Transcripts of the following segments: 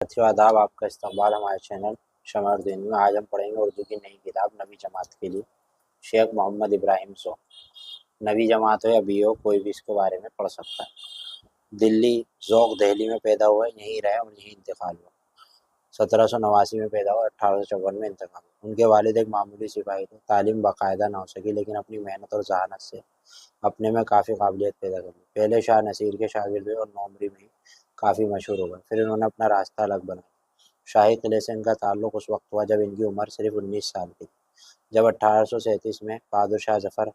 साथियों आदाब, आपका इस्तकबाल हमारे चैनल शमअ उर्दू में। आज हम पढ़ेंगे उर्दू की नई किताब नवी जमात के लिए शेख मोहम्मद इब्राहिम ज़ौक़। नवी जमात हो या बी हो, कोई भी इसके बारे में पढ़ सकता है। दिल्ली, ज़ौक़ दिल्ली में पैदा हुआ, यहीं रहे और यहीं इंतकाल हुआ। 1789 में पैदा हुआ, 1854 में इंतकाल हुआ। उनके वालिद एक मामूली सिपाही थे। तालीम बाकायदा ना हो सकी, लेकिन अपनी मेहनत और जहानत से अपने में काफ़ी काबिलियत पैदा कर ली। पहले शाह नसीर के शागिर्द हुए और नौमरी में ही काफ़ी मशहूर हो गए। फिर इन्होंने अपना रास्ता अलग बनाया। शाही किले से इनका ताल्लुक़ उस वक्त हुआ जब इनकी उम्र सिर्फ 19 साल की थी। जब 1837 में बहादुर शाह जफ़र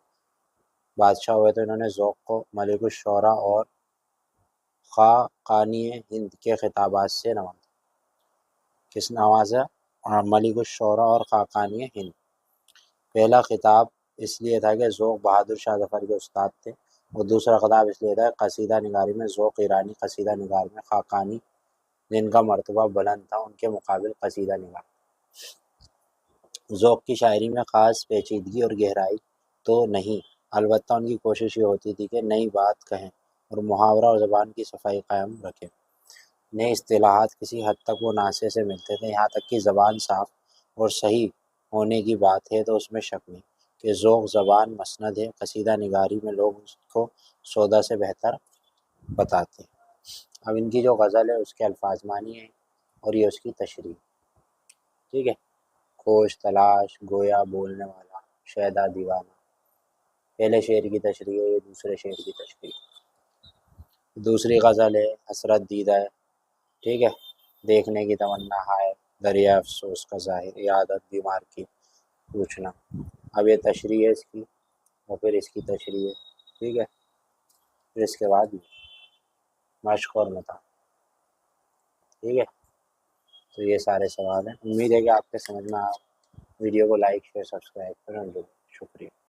बादशाह हुए तो इन्होंने ज़ौक़ को मलिकुश शोरा और ख़ाक़ानी हिंद के खिताबात से नवाजा। किस नवाजा? मलिकुश शोरा और ख़ाक़ानी हिंद। पहला खिताब इसलिए था कि ज़ौक़ बहादुर शाह जफ़र के उस्ताद थे, और दूसरा खिताब इसलिए था कसीदा निगारी में ज़ौक़ ईरानी कसीदा निगार में ख़ाक़ानी जिनका मर्तबा बुलंद था उनके मुकाबिल कसीदा निगार। ज़ौक़ की शायरी में ख़ास पेचीदगी और गहराई तो नहीं, अलबत्ता उनकी कोशिश ये होती थी कि नई बात कहें और मुहावरा और ज़बान की सफाई कायम रखें। नए इस्तिलाहात किसी हद तक वो नासे से मिलते थे, यहाँ तक कि ज़बान साफ़ और सही होने की बात है तो उसमें शक नहीं कि ज़ौक़ ज़बान मसनद है। कसीदा निगारी में लोग उसको सौदा से बेहतर बताते हैं। अब इनकी जो गज़ल है उसके अल्फाज मानिए और ये उसकी तशरीह, ठीक है। खोज तलाश गोया बोलने वाला शैदा दीवाना, पहले शेर की तशरीह है, ये दूसरे शेर की तशरीह। दूसरी गज़ल है हसरत दीदा है, ठीक है। देखने की तमन्ना है, दरिया अफसोस का ज़ाहिर, ये आदत बीमार की पूछना। अब ये तशरीह है इसकी और फिर इसकी तशरीह है, ठीक है। फिर इसके बाद मश्क और मता, ठीक है। तो ये सारे सवाल हैं। उम्मीद है कि आपके समझ में आया। वीडियो को लाइक शेयर सब्सक्राइब करें। शुक्रिया।